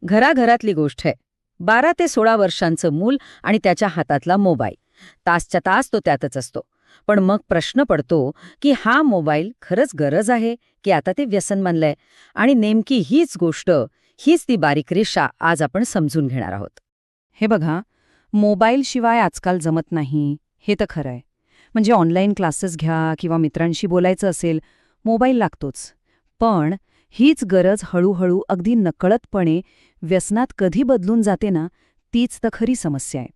घराघरातली गोष्ट आहे. 12 ते 16 वर्षांचं मूल आणि त्याच्या हातातला मोबाईल. तासच्या तास तो त्यातच असतो. पण मग प्रश्न पडतो की हा मोबाईल खरंच गरज आहे की आता ते व्यसन बनलंय? आणि नेमकी हीच गोष्ट, हीच ती बारीक रेषा आज आपण समजून घेणार आहोत. हे बघा, मोबाईलशिवाय आजकाल जमत नाही, हे तर खरं आहे. म्हणजे ऑनलाईन क्लासेस घ्या किंवा मित्रांशी बोलायचं असेल, मोबाईल लागतोच. पण हीच गरज हळूहळू अगदी नकळतपणे व्यसनात कधी बदलून जाते ना, तीच तर खरी समस्या आहे.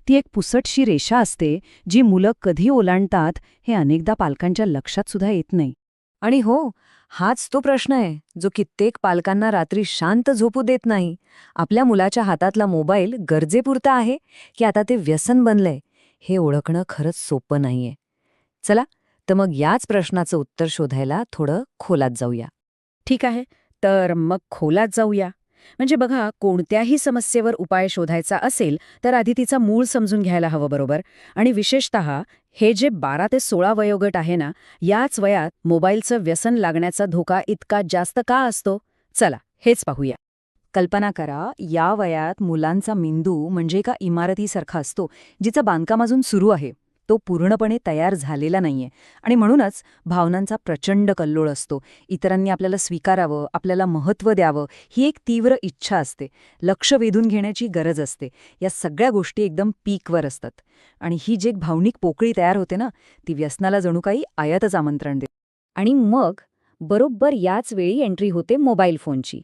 ती एक पुसटशी रेषा असते, जी मुलं कधी ओलांडतात हे अनेकदा पालकांच्या लक्षात सुद्धा येत नाही. आणि हो, हाच तो प्रश्न आहे जो कित्येक पालकांना रात्री शांत झोपू देत नाही. आपल्या मुलाच्या हातातला मोबाईल गरजेपुरता आहे की आता ते व्यसन बनलंय, हे ओळखणं खरंच सोपं नाहीये. चला, तर मग याच प्रश्नाचं उत्तर शोधायला थोडं खोलात जाऊया. ठीक आहे, तर मग खोलात जाऊया. म्हणजे बघा, कोणत्याही समस्येवर उपाय शोधायचा असेल तर आधी तिचा मूळ समजून घ्यायला हवं, बरोबर? आणि विशेषतः हे जे 12 ते 16 वयोगट आहे ना, याच वयात मोबाईलचं व्यसन लागण्याचा धोका इतका जास्त का असतो? चला, हेच पाहूया. कल्पना करा, या वयात मुलांचा मेंदू म्हणजे एका इमारतीसारखा असतो, जिचं बांधकाम अजून सुरू आहे. तो पूर्णपणे तयार झालेला नाहीये आणि म्हणूनच भावनांचा प्रचंड कल्लोळ असतो. इतरांनी आपल्याला स्वीकारावं, आपल्याला महत्त्व द्यावं, ही एक तीव्र इच्छा असते. लक्ष वेधून घेण्याची गरज असते. या सगळ्या गोष्टी एकदम पीकवर असतात. आणि ही जी एक भावनिक पोकळी तयार होते ना, ती व्यसनाला जणू काही आयातच आमंत्रण देते. आणि मग बरोबर याच वेळी एंट्री होते मोबाईल फोनची.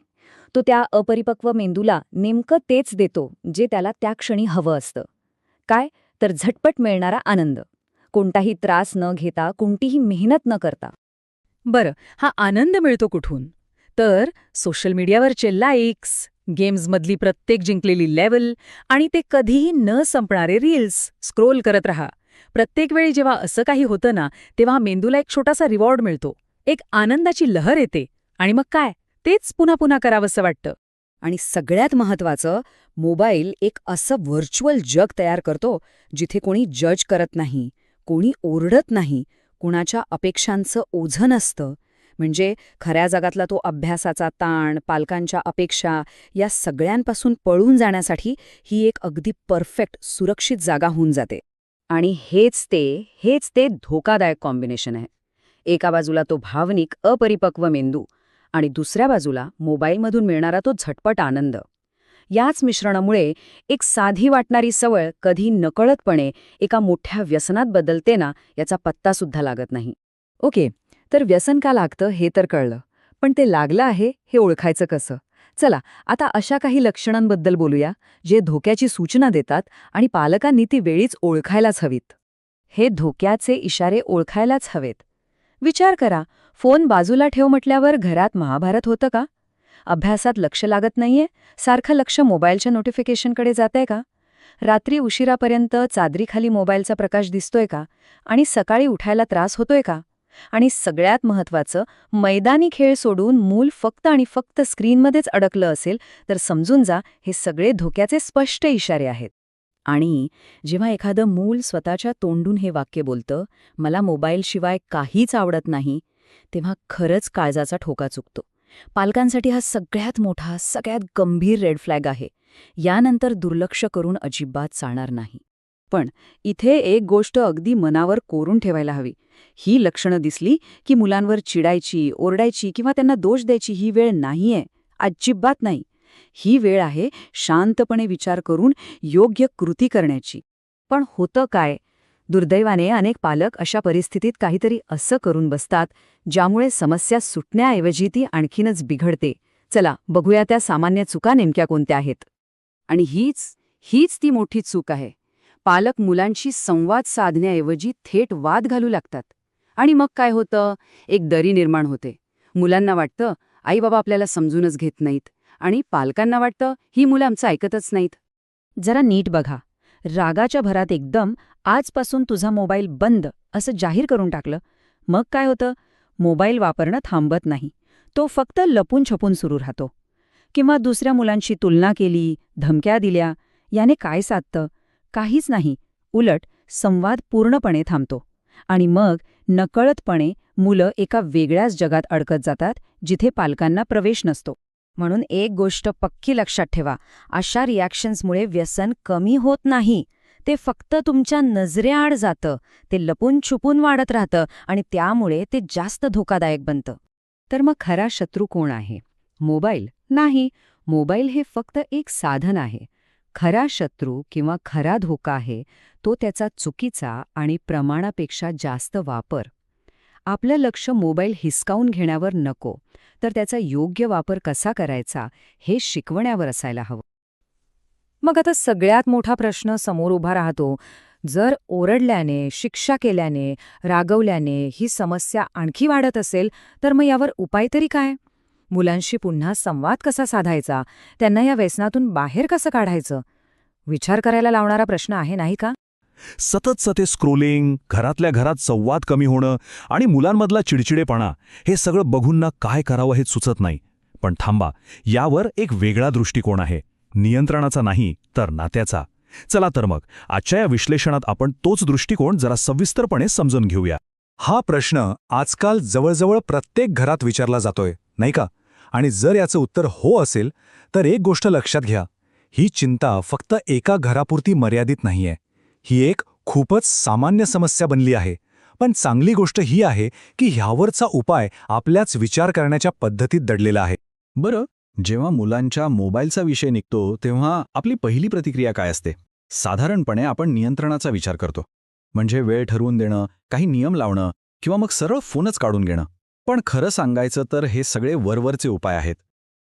तो त्या अपरिपक्व मेंदूला नेमकं तेच देतो जे त्याला त्या क्षणी हवं असतं. काय? तर झटपट मिळणारा आनंद. कोणताही त्रास न घेता, कोणतीही मेहनत न करता. बरं, हा आनंद मिळतो कुठून? तर सोशल मीडियावरचे लाईक्स, गेम्समधली प्रत्येक जिंकलेली लेव्हल आणि ते कधीही न संपणारे रील्स स्क्रोल करत राहा. प्रत्येक वेळी जेव्हा असं काही होतं ना, तेव्हा मेंदूला एक छोटासा रिवॉर्ड मिळतो. एक आनंदाची लहर येते आणि मग काय, तेच पुन्हा पुन्हा करावंसं वाटतं. आणि सगळ्यात महत्त्वाचं, मोबाईल एक असं व्हर्च्युअल जग तयार करतो जिथे कोणी जज करत नाही, कोणी ओरडत नाही, कुणाच्या अपेक्षांचं ओझं नसतं. म्हणजे खऱ्या जगातला तो अभ्यासाचा ताण, पालकांच्या अपेक्षा, या सगळ्यांपासून पळून जाण्यासाठी ही एक अगदी परफेक्ट, सुरक्षित जागा होऊन जाते. आणि हेच ते धोकादायक कॉम्बिनेशन आहे. एका बाजूला तो भावनिक, अपरिपक्व मेंदू आणि दुसऱ्या बाजूला मोबाईलमधून मिळणारा तो झटपट आनंद. याच मिश्रणामुळे एक साधी वाटणारी सवय कधी नकळतपणे एका मोठ्या व्यसनात बदलते ना, याचा पत्तासुद्धा लागत नाही. ओके, तर व्यसन का लागतं हे तर कळलं. पण ते लागलं आहे हे ओळखायचं कसं? चला, आता अशा काही लक्षणांबद्दल बोलूया जे धोक्याची सूचना देतात आणि पालकांनी ती वेळीच ओळखायलाच हवीत. हे धोक्याचे इशारे ओळखायलाच हवेत. विचार करा, फोन बाजूला ठेव म्हटल्यावर घरात महाभारत होतं का? अभ्यासात लक्ष लागत नाहीये, सारखं लक्ष मोबाईलच्या नोटिफिकेशनकडे जातंय का? रात्री उशिरापर्यंत चादरीखाली मोबाईलचा प्रकाश दिसतोय का? आणि सकाळी उठायला त्रास होतोय का? आणि सगळ्यात महत्त्वाचं, मैदानी खेळ सोडून मूल फक्त आणि फक्त स्क्रीनमध्येच अडकलं असेल तर समजून जा, हे सगळे धोक्याचे स्पष्ट इशारे आहेत. आणि जेव्हा एखादं मूल स्वतःच्या तोंडून हे वाक्य बोलतं, मला मोबाईलशिवाय काहीच आवडत नाही, तेव्हा खरंच काळजाचा ठोका चुकतो. पालकांसाठी हा सगळ्यात मोठा, सगळ्यात गंभीर रेड फ्लॅग आहे. यानंतर दुर्लक्ष करून अजिबात चालणार नाही. पण इथे एक गोष्ट अगदी मनावर कोरून ठेवायला हवी. ही लक्षणं दिसली की मुलांवर चिडायची, ओरडायची किंवा त्यांना दोष द्यायची ही वेळ नाहीये. अजिबात नाही. ही वेळ आहे शांतपणे विचार करून योग्य कृती करण्याची. पण होतं काय? दुर्दैवाने अनेक पालक अशा परिस्थितीत काहीतरी असं करून बसतात ज्यामुळे समस्या सुटण्याऐवजी ती आणखीनच बिघडते. चला, बघूया त्या सामान्य चुका नेमक्या कोणत्या आहेत. आणि हीच ती मोठी चूक आहे. पालक मुलांशी संवाद साधण्याऐवजी थेट वाद घालू लागतात. आणि मग काय होतं? एक दरी निर्माण होते. मुलांना वाटतं, आई बाबा आपल्याला समजूनच घेत नाहीत. आणि पालकांना वाटतं, ही मुलं आमचं ऐकतच नाहीत. जरा नीट बघा. रागाच्या भरात एकदम आजपासून तुझा मोबाईल बंद असं जाहीर करून टाकलं. मग काय होतं? मोबाईल वापरणं थांबत नाही. तो फक्त लपून छपून सुरू राहतो. किंवा दुसऱ्या मुलांशी तुलना केली, धमक्या दिल्या, याने काय साधतं? काहीच नाही. उलट संवाद पूर्णपणे थांबतो. आणि मग नकळतपणे मुलं एका वेगळ्याच जगात अडकत जातात जिथे पालकांना प्रवेश नसतो. म्हणून एक गोष्ट पक्की लक्षात ठेवा, अशा रिॲक्शन्समुळे व्यसन कमी होत नाही. ते फक्त तुमच्या नजरेआड जातं, ते लपून छुपून वाढत राहतं आणि त्यामुळे ते जास्त धोकादायक बनतं. तर मग खरा शत्रू कोण आहे? मोबाईल? नाही, मोबाईल हे फक्त एक साधन आहे. खरा शत्रू किंवा खरा धोका आहे तो त्याचा चुकीचा आणि प्रमाणापेक्षा जास्त वापर. आपलं लक्ष मोबाईल हिसकावून घेण्यावर नको, तर त्याचा योग्य वापर कसा करायचा हे शिकवण्यावर असायला हवं. मग आता सगळ्यात मोठा प्रश्न समोर उभा राहतो. जर ओरडल्याने, शिक्षा केल्याने, रागवल्याने ही समस्या आणखी वाढत असेल, तर मग यावर उपाय तरी काय? मुलांशी पुन्हा संवाद कसा साधायचा? त्यांना या व्यसनातून बाहेर कसं काढायचं? विचार करायला लावणारा प्रश्न आहे, नाही का? सततचं ते स्क्रोलिंग, घरातल्या घरात संवाद कमी होणं आणि मुलांमधला चिडचिडेपणा, हे सगळं बघून ना काय करावं हे सुचत नाही. पण थांबा, यावर एक वेगळा दृष्टिकोन आहे. नियंत्रणाचा नाही, तर नात्याचा. चला तर मग आजच्या या विश्लेषणात आपण तोच दृष्टिकोन जरा सविस्तरपणे समजून घेऊया. हा प्रश्न आजकाल जवळजवळ प्रत्येक घरात विचारला जातोय, नाही का? आणि जर याचं उत्तर हो असेल, तर एक गोष्ट लक्षात घ्या. ही चिंता फक्त एका घरापुरती मर्यादित नाहीये. ही एक खूपच सामान्य समस्या बनली आहे. पण चांगली गोष्ट ही आहे की ह्यावरचा उपाय आपल्याच विचार करण्याच्या पद्धतीत दडलेला आहे. बरं, जेव्हा मुलांच्या मोबाईलचा विषय निघतो तेव्हा आपली पहिली प्रतिक्रिया काय असते? साधारणपणे आपण नियंत्रणाचा विचार करतो. म्हणजे वेळ ठरवून देणं, काही नियम लावणं किंवा मग सरळ फोनच काढून घेणं. पण खरं सांगायचं तर हे सगळे वरवरचे उपाय आहेत.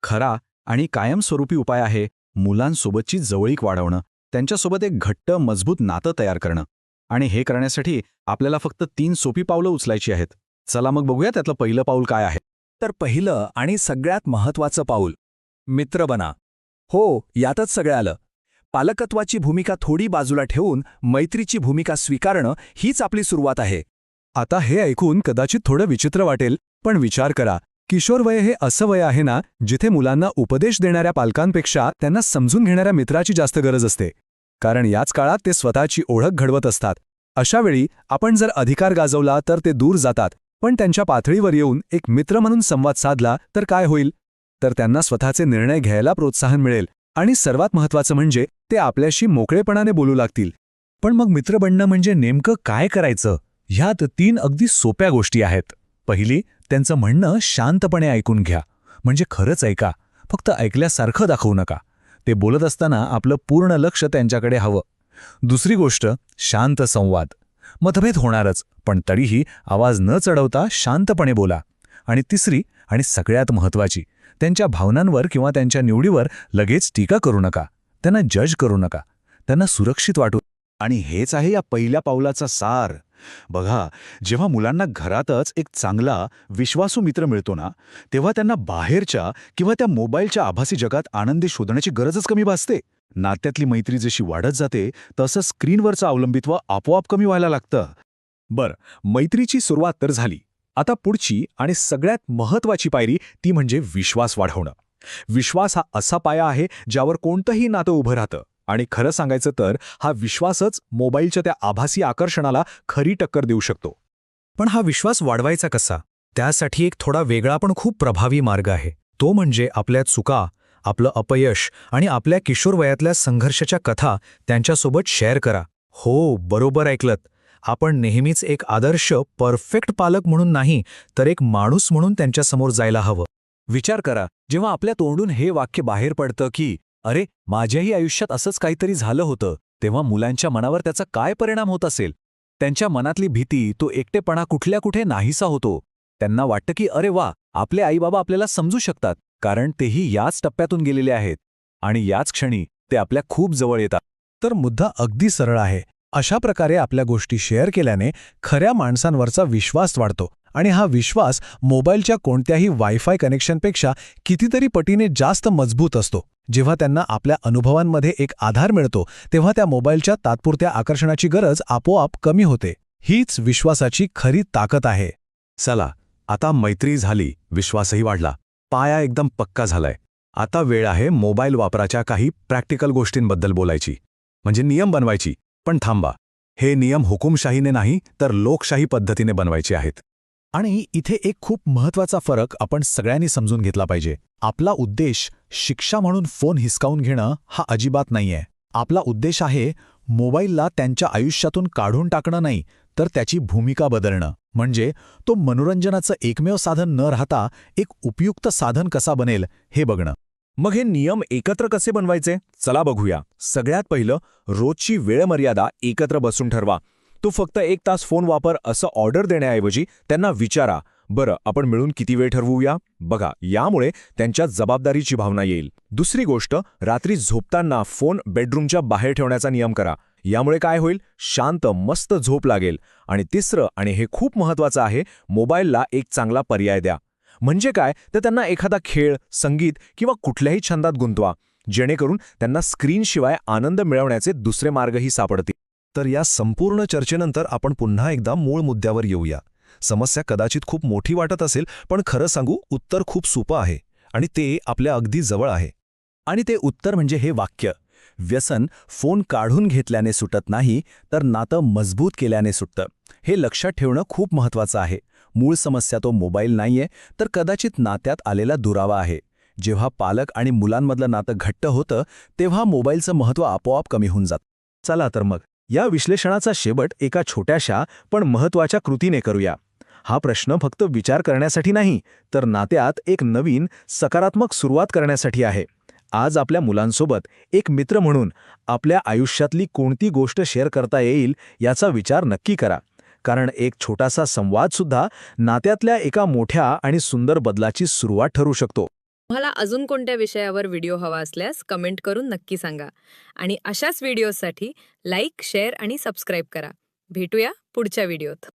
खरा आणि कायमस्वरूपी उपाय आहे मुलांसोबतची जवळीक वाढवणं, त्यांच्यासोबत एक घट्ट मजबूत नातं तयार करणं. आणि हे करण्यासाठी आपल्याला फक्त 3 सोपी पावलं उचलायची आहेत. चला मग बघूया त्यातलं पहिलं पाऊल काय आहे. तर पहिलं आणि सगळ्यात महत्त्वाचं पाऊल, मित्र बना. हो, यातच सगळं आलं. पालकत्वाची भूमिका थोडी बाजूला ठेवून मैत्रीची भूमिका स्वीकारणं हीच आपली सुरुवात आहे. आता हे ऐकून कदाचित थोडं विचित्र वाटेल, पण विचार करा, किशोरवय हे असं वय आहे ना जिथे मुलांना उपदेश देणाऱ्या पालकांपेक्षा त्यांना समजून घेणाऱ्या मित्राची जास्त गरज असते. कारण याच काळात ते स्वतःची ओळख घडवत असतात. अशावेळी आपण जर अधिकार गाजवला तर ते दूर जातात, पण त्यांच्या पातळीवर येऊन एक मित्र म्हणून संवाद साधला तर काय होईल? तर त्यांना स्वतःचे निर्णय घ्यायला प्रोत्साहन मिळेल आणि सर्वात महत्त्वाचं म्हणजे ते आपल्याशी मोकळेपणाने बोलू लागतील. पण मग मित्र बनणं म्हणजे नेमकं काय करायचं? ह्यात 3 अगदी सोप्या गोष्टी आहेत. पहिली, त्यांचं म्हणणं शांतपणे ऐकून घ्या. म्हणजे खरंच ऐका, फक्त ऐकल्यासारखं दाखवू नका. ते बोलत असताना आपलं पूर्ण लक्ष त्यांच्याकडे हवं. दुसरी गोष्ट, शांत संवाद. मतभेद होणारच, पण तरीही आवाज न चढवता शांतपणे बोला. आणि तिसरी आणि सगळ्यात महत्त्वाची, त्यांच्या भावनांवर किंवा त्यांच्या निवडीवर लगेच टीका करू नका. त्यांना जज करू नका. त्यांना सुरक्षित वाटू. आणि हेच आहे या पहिल्या पावलाचा सार. बघा, जेव्हा मुलांना घरातच एक चांगला विश्वासू मित्र मिळतो ना, तेव्हा त्यांना बाहेरच्या किंवा त्या मोबाईलच्या आभासी जगात आनंदी शोधण्याची गरजच कमी भासते. नात्यातली मैत्री जशी वाढत जाते तसं स्क्रीनवरचं अवलंबित्व आपोआप कमी व्हायला लागतं. बरं, मैत्रीची सुरुवात तर झाली. आता पुढची आणि सगळ्यात महत्त्वाची पायरी ती म्हणजे विश्वास वाढवणं. विश्वास हा असा पाया आहे ज्यावर कोणतंही नातं उभं राहतं. आणि खरं सांगायचं तर हा विश्वासच मोबाईलच्या त्या आभासी आकर्षणाला खरी टक्कर देऊ शकतो. पण हा विश्वास वाढवायचा कसा? त्यासाठी एक थोडा वेगळा पण खूप प्रभावी मार्ग आहे. तो म्हणजे आपल्या चुका, आपलं अपयश आणि आपल्या किशोरवयातल्या संघर्षाच्या कथा त्यांच्यासोबत शेअर करा. हो, बरोबर ऐकलत. आपण नेहमीच एक आदर्श परफेक्ट पालक म्हणून नाही, तर एक माणूस म्हणून त्यांच्यासमोर जायला हवं. विचार करा, जेव्हा आपल्या तोंडून हे वाक्य बाहेर पडतं की अरे, माझ्याही आयुष्यात असंच काहीतरी झालं होतं, तेव्हा मुलांच्या मनावर त्याचा काय परिणाम होत असेल? त्यांच्या मनातली भीती, तो एकटेपणा कुठल्या कुठे नाहीसा होतो. त्यांना वाटतं की अरे वा, आपले आईबाबा आपल्याला समजू शकतात, कारण तेही याच टप्प्यातून गेलेले आहेत. आणि याच क्षणी ते आपल्या खूप जवळ येतात. तर मुद्दा अगदी सरळ आहे. अशा प्रकारे आपल्या गोष्टी शेअर केल्याने खऱ्या माणसांवरचा विश्वास वाढतो. आणि हा विश्वास मोबाईलच्या कोणत्याही वायफाय कनेक्शनपेक्षा कितीतरी पटीने जास्त मजबूत असतो. जेव्हा त्यांना आपल्या अनुभवांमध्ये एक आधार मिळतो, तेव्हा त्या मोबाईलच्या तात्पुरत्या आकर्षणाची गरज आपोआप कमी होते. हीच विश्वासाची खरी ताकद आहे. चला, आता मैत्री झाली, विश्वासही वाढला, पाया एकदम पक्का झालाय. आता वेळ आहे मोबाईल वापराच्या काही प्रॅक्टिकल गोष्टींबद्दल बोलायची, म्हणजे नियम बनवायची. पण थांबा, हे नियम हुकुमशाहीने नाही तर लोकशाही पद्धतीने बनवायचे आहेत. आणि इथे एक खूप महत्वाचा फरक आपण सगळ्यांनी समजून घेतला पाहिजे. आपला उद्देश शिक्षा म्हणून फोन हिसकावून घेणं हा अजिबात नाहीये. आपला उद्देश आहे मोबाईलला त्यांच्या आयुष्यातून काढून टाकणं नाही, तर त्याची भूमिका बदलणं. म्हणजे तो मनोरंजनाचं एकमेव साधन न राहता एक उपयुक्त साधन कसा बनेल हे बघणं. मग हे नियम एकत्र कसे बनवायचे? चला बघूया. सगळ्यात पहिलं, रोजची वेळ मर्यादा एकत्र बसून ठरवा. तू फक्त 1 तास फोन वापर असं ऑर्डर देण्याऐवजी त्यांना विचारा, बरं आपण मिळून किती वेळ ठरवूया? बघा, यामुळे त्यांच्यात जबाबदारीची भावना येईल. दुसरी गोष्ट, रात्री झोपताना फोन बेडरूमच्या बाहेर ठेवण्याचा नियम करा. यामुळे काय होईल? शांत मस्त झोप लागेल. आणि तिसरं, आणि हे खूप महत्वाचं आहे, मोबाईलला एक चांगला पर्याय द्या. म्हणजे काय, तर त्यांना एखादा खेळ, संगीत किंवा कुठल्याही छंदात गुंतवा, जेणेकरून त्यांना स्क्रीनशिवाय आनंद मिळवण्याचे दुसरे मार्गही सापडतील. तर या संपूर्ण चर्चेनंतर आपण पुन्हा एकदा मूळ मुद्द्यावर येऊया. समस्या कदाचित खूप मोठी वाटत असेल, पण खरं सांगू उत्तर खूप सोपं आहे आणि ते आपल्या अगदी जवळ आहे. आणि ते उत्तर म्हणजे हे वाक्य: व्यसन फोन काढून घेतल्याने सुटत नाही, तर नातं मजबूत केल्याने सुटतं. हे लक्षात ठेवणं खूप महत्वाचं आहे. मूळ समस्या तो मोबाईल नाहीये, तर कदाचित नात्यात आलेला दुरावा आहे. जेव्हा पालक आणि मुलांमधलं नातं घट्ट होतं, तेव्हा मोबाईलचं महत्त्व आपोआप कमी होऊन जातं. चला तर मग या विश्लेषणाचा शेवट एका छोट्याशा पण महत्वाच्या कृतीने करूया. हा प्रश्न फक्त विचार करण्यासाठी नाही, तर नात्यात एक नवीन सकारात्मक सुरुवात करण्यासाठी आहे. आज आपल्या मुलांसोबत एक मित्र म्हणून आपल्या आयुष्यातली कोणती गोष्ट शेअर करता येईल याचा विचार नक्की करा. कारण एक छोटासा संवादसुद्धा नात्यातल्या एका मोठ्या आणि सुंदर बदलाची सुरुवात ठरू शकतो. तुम्हाला अजून कोणत्या विषयावर व्हिडिओ हवा असल्यास कमेंट करून नक्की सांगा. आणि अशाच व्हिडिओसाठी लाईक, शेअर आणि सबस्क्राईब करा. भेटूया पुढच्या व्हिडिओत.